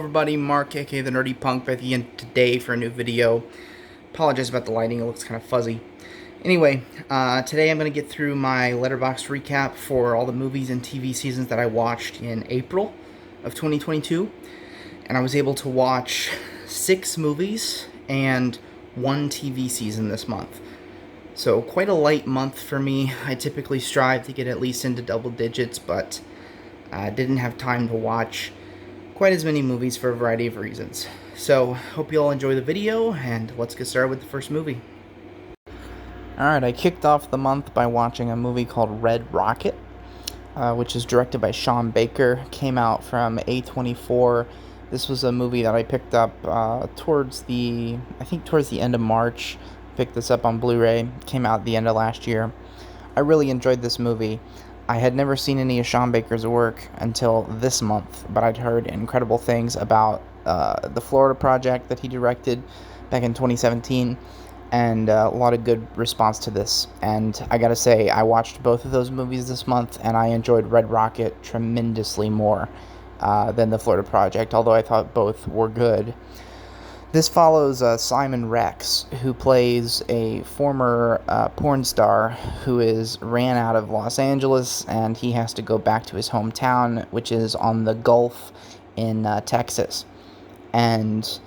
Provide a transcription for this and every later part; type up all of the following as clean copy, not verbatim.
everybody, Mark, aka the Nerdy Punk, back again today for a new video. Apologize about the lighting, it looks kind of fuzzy. Anyway, today I'm going to get through my Letterboxd recap for all the movies and TV seasons that I watched in April of 2022. And I was able to watch 6 movies and 1 TV season this month. So quite a light month for me. I typically strive to get at least into double digits, but didn't have time to watch quite as many movies for a variety of reasons. So, hope you all enjoy the video, and let's get started with the first movie. Alright, I kicked off the month by watching a movie called Red Rocket, which is directed by Sean Baker. Came out from A24. This was a movie that I picked up towards the end of March. Picked this up on Blu-ray. Came out at the end of last year. I really enjoyed this movie. I had never seen any of Sean Baker's work until this month, but I'd heard incredible things about the Florida Project that he directed back in 2017, and a lot of good response to this. And I gotta say, I watched both of those movies this month, and I enjoyed Red Rocket tremendously more than the Florida Project, although I thought both were good. This follows Simon Rex, who plays a former porn star who is ran out of Los Angeles, and he has to go back to his hometown, which is on the Gulf in Texas. And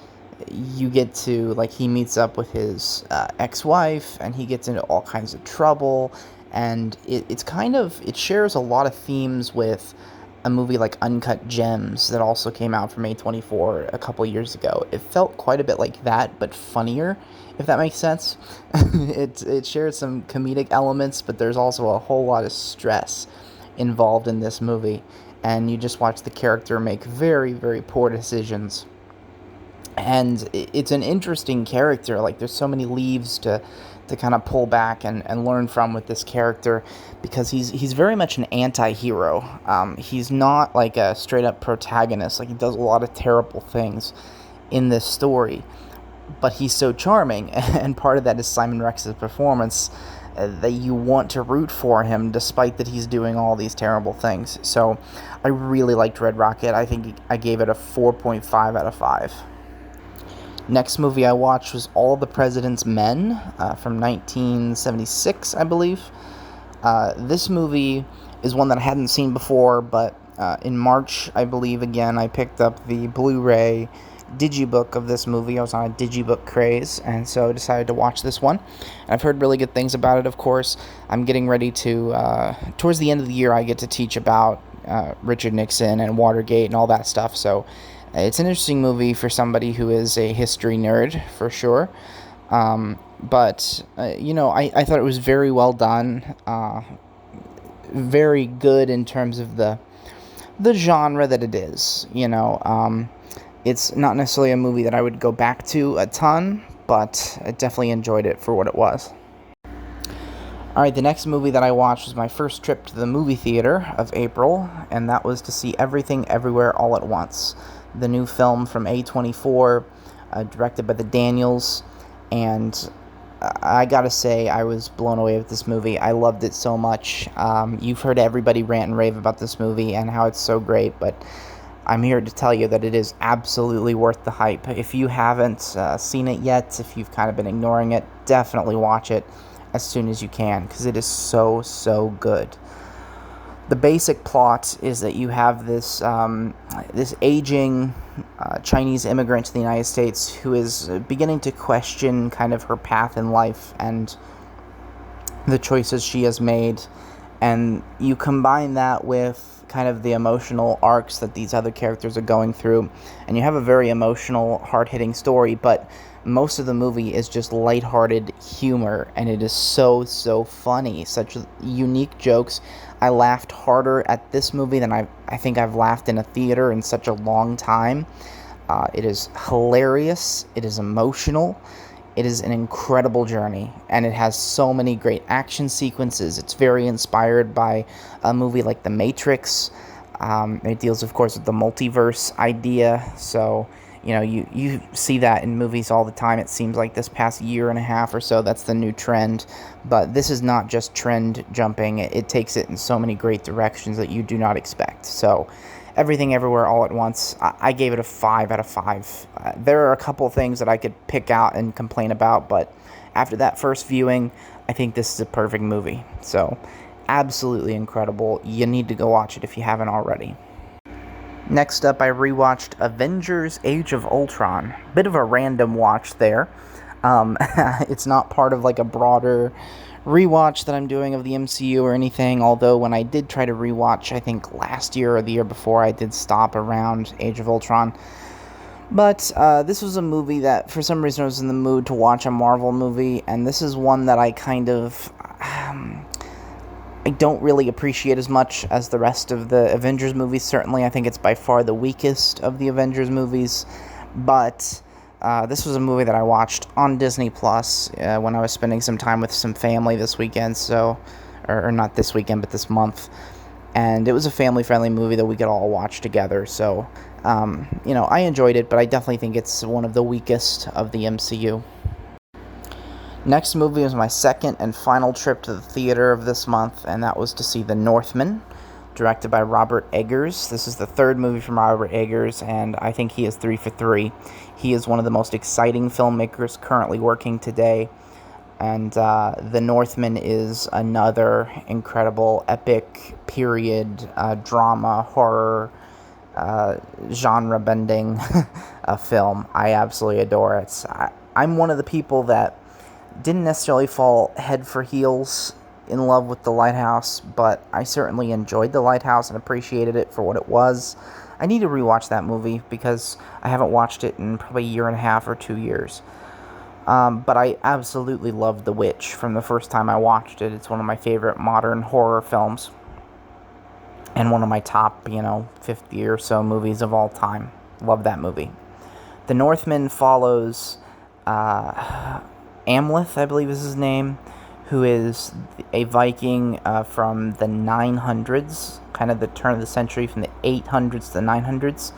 you get to, he meets up with his ex-wife, and he gets into all kinds of trouble, and it shares a lot of themes with a movie like Uncut Gems that also came out from A24 a couple years ago. It felt quite a bit like that, but funnier, if that makes sense. It shares some comedic elements, but there's also a whole lot of stress involved in this movie, and you just watch the character make very, very poor decisions. And it's an interesting character. There's so many leaves to kind of pull back and learn from with this character, because he's very much an anti-hero. He's not like a straight-up protagonist. He does a lot of terrible things in this story, but he's so charming, and part of that is Simon Rex's performance, that you want to root for him despite that he's doing all these terrible things. So I really liked Red Rocket. I think I gave it a 4.5 out of 5. Next movie I watched was All the President's Men from 1976, I believe. This movie is one that I hadn't seen before, but in March, I believe, again, I picked up the Blu-ray digibook of this movie. I was on a digibook craze, and so I decided to watch this one. And I've heard really good things about it, of course. I'm getting ready to, towards the end of the year, I get to teach about Richard Nixon and Watergate and all that stuff, so it's an interesting movie for somebody who is a history nerd, for sure. But I thought it was very well done. Very good in terms of the genre that it is. It's not necessarily a movie that I would go back to a ton, but I definitely enjoyed it for what it was. Alright, the next movie that I watched was my first trip to the movie theater of April, and that was to see Everything Everywhere All at Once, the new film from A24, directed by the Daniels, and I gotta say, I was blown away with this movie. I loved it so much. You've heard everybody rant and rave about this movie and how it's so great, but I'm here to tell you that it is absolutely worth the hype. If you haven't seen it yet, if you've kind of been ignoring it, definitely watch it as soon as you can, because it is so, so good. The basic plot is that you have this aging Chinese immigrant to the United States who is beginning to question kind of her path in life and the choices she has made, and you combine that with kind of the emotional arcs that these other characters are going through, and you have a very emotional, hard-hitting story, but most of the movie is just lighthearted humor, and it is so, so funny. Such unique jokes. I laughed harder at this movie than I think I've laughed in a theater in such a long time. It is hilarious. It is emotional. It is an incredible journey, and it has so many great action sequences. It's very inspired by a movie like The Matrix. It deals, of course, with the multiverse idea, so you see that in movies all the time. It seems like this past year and a half or so, that's the new trend. But this is not just trend jumping. It takes it in so many great directions that you do not expect. So Everything Everywhere All at Once, I gave it a 5 out of 5. There are a couple things that I could pick out and complain about, but after that first viewing, I think this is a perfect movie. So, absolutely incredible. You need to go watch it if you haven't already. Next up, I rewatched Avengers Age of Ultron. Bit of a random watch there. It's not part of like a broader rewatch that I'm doing of the MCU or anything, although when I did try to rewatch, I think last year or the year before, I did stop around Age of Ultron. But this was a movie that, for some reason, I was in the mood to watch a Marvel movie, and this is one that I kind of... I don't really appreciate as much as the rest of the Avengers movies, certainly. I think it's by far the weakest of the Avengers movies, but this was a movie that I watched on Disney Plus when I was spending some time with some family this weekend, or not this weekend, but this month, and it was a family-friendly movie that we could all watch together, so, I enjoyed it, but I definitely think it's one of the weakest of the MCU. Next movie was my second and final trip to the theater of this month, and that was to see The Northmen, directed by Robert Eggers. This is the third movie from Robert Eggers, and I think he is 3 for 3. He is one of the most exciting filmmakers currently working today, and The Northman is another incredible, epic, period, drama, horror, genre-bending film. I absolutely adore it. I'm one of the people that didn't necessarily fall head for heels in love with The Lighthouse, but I certainly enjoyed The Lighthouse and appreciated it for what it was. I need to rewatch that movie because I haven't watched it in probably a year and a half or 2 years. But I absolutely loved The Witch from the first time I watched it. It's one of my favorite modern horror films and one of my top, 50 or so movies of all time. Love that movie. The Northman follows Amleth, I believe is his name, who is a Viking from the 900s, kind of the turn of the century, from the 800s to the 900s.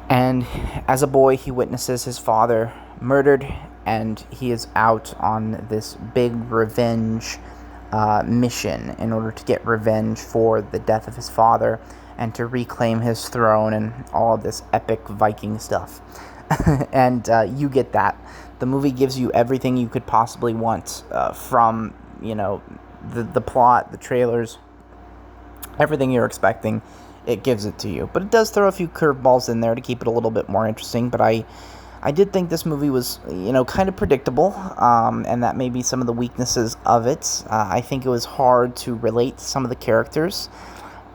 And as a boy, he witnesses his father murdered, and he is out on this big revenge mission in order to get revenge for the death of his father and to reclaim his throne and all of this epic Viking stuff. And you get that. The movie gives you everything you could possibly want from, the plot, the trailers, everything you're expecting, it gives it to you. But it does throw a few curveballs in there to keep it a little bit more interesting. But I did think this movie was, kind of predictable, and that may be some of the weaknesses of it. I think it was hard to relate to some of the characters.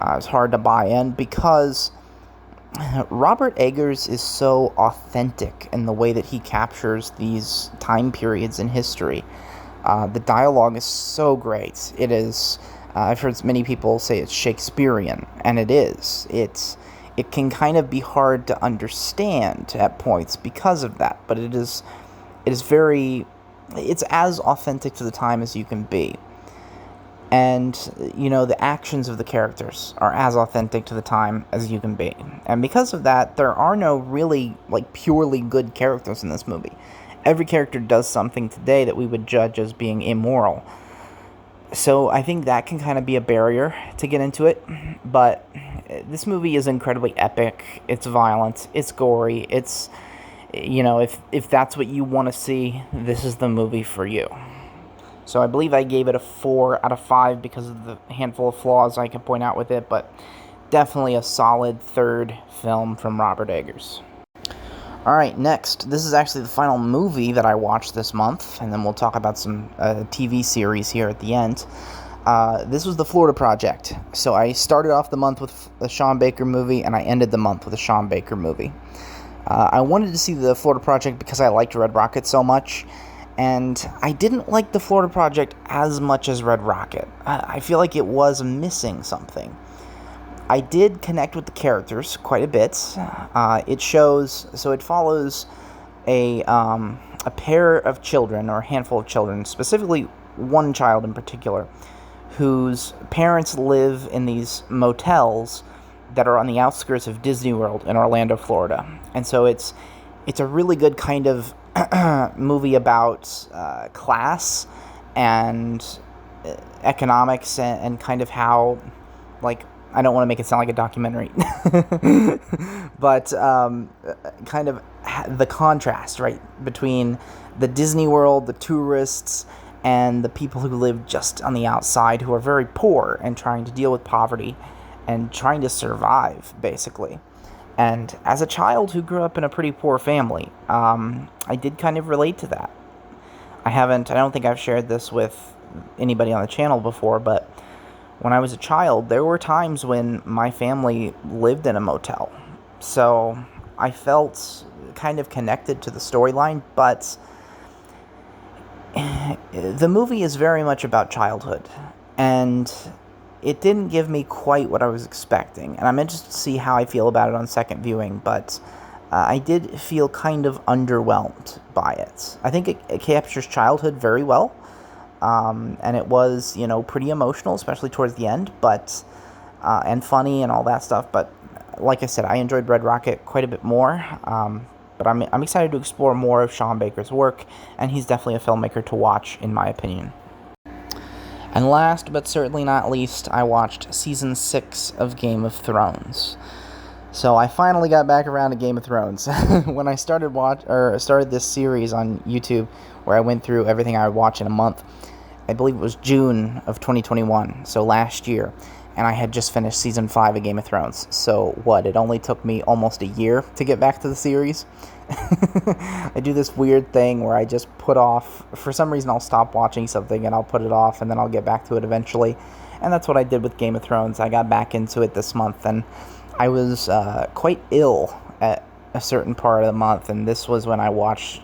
It was hard to buy in because Robert Eggers is so authentic in the way that he captures these time periods in history. The dialogue is so great. It is, I've heard many people say it's Shakespearean, and it is. It can kind of be hard to understand at points because of that, but it is it's as authentic to the time as you can be. And, the actions of the characters are as authentic to the time as you can be. And because of that, there are no really, purely good characters in this movie. Every character does something today that we would judge as being immoral. So I think that can kind of be a barrier to get into it. But this movie is incredibly epic. It's violent. It's gory. It's, if that's what you want to see, this is the movie for you. So I believe I gave it a 4 out of 5 because of the handful of flaws I can point out with it, but definitely a solid third film from Robert Eggers. Alright, next, this is actually the final movie that I watched this month, and then we'll talk about some TV series here at the end. This was The Florida Project. So I started off the month with a Sean Baker movie, and I ended the month with a Sean Baker movie. I wanted to see The Florida Project because I liked Red Rocket so much, and I didn't like The Florida Project as much as Red Rocket. I feel like it was missing something. I did connect with the characters quite a bit. It follows a pair of children, or a handful of children, specifically one child in particular, whose parents live in these motels that are on the outskirts of Disney World in Orlando, Florida. And so it's a really good kind of movie about class and economics and kind of how I don't want to make it sound like a documentary, but kind of the contrast, right, between the Disney World, the tourists, and the people who live just on the outside who are very poor and trying to deal with poverty and trying to survive, basically. And as a child who grew up in a pretty poor family, I did kind of relate to that. I don't think I've shared this with anybody on the channel before, but when I was a child, there were times when my family lived in a motel. So I felt kind of connected to the storyline, but the movie is very much about childhood, and it didn't give me quite what I was expecting, and I'm interested to see how I feel about it on second viewing, but I did feel kind of underwhelmed by it. I think it captures childhood very well, and it was, pretty emotional, especially towards the end, but and funny and all that stuff, but like I said, I enjoyed Red Rocket quite a bit more, but I'm excited to explore more of Sean Baker's work, and he's definitely a filmmaker to watch, in my opinion. And last, but certainly not least, I watched Season 6 of Game of Thrones. So I finally got back around to Game of Thrones. When I started this series on YouTube, where I went through everything I would watch in a month, I believe it was June of 2021, so last year, and I had just finished Season 5 of Game of Thrones. So it only took me almost a year to get back to the series. I do this weird thing where I just put off, for some reason I'll stop watching something and I'll put it off and then I'll get back to it eventually. And that's what I did with Game of Thrones. I got back into it this month, and I was quite ill at a certain part of the month, and this was when I watched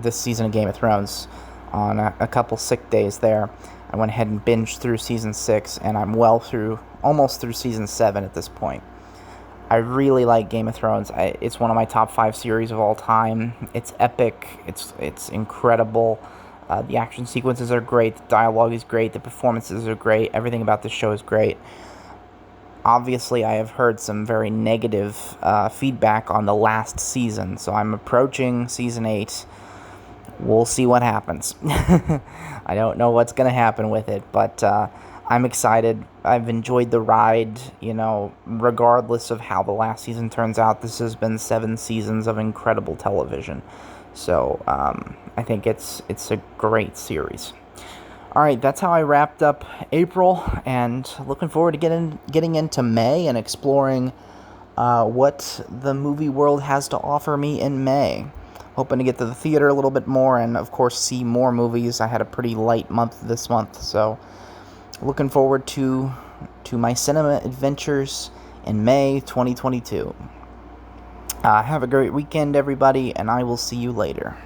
this season of Game of Thrones on a couple sick days there. I went ahead and binged through Season 6, and I'm almost through Season 7 at this point. I really like Game of Thrones. It's one of my top 5 series of all time. It's epic. It's incredible. The action sequences are great. The dialogue is great. The performances are great. Everything about this show is great. Obviously, I have heard some very negative feedback on the last season, so I'm approaching Season 8. We'll see what happens. I don't know what's going to happen with it, but I'm excited. I've enjoyed the ride, regardless of how the last season turns out. This has been 7 seasons of incredible television. So I think it's a great series. All right, that's how I wrapped up April, and looking forward to getting into May and exploring what the movie world has to offer me in May. Hoping to get to the theater a little bit more and, of course, see more movies. I had a pretty light month this month, so looking forward to my cinema adventures in May 2022. Have a great weekend, everybody, and I will see you later.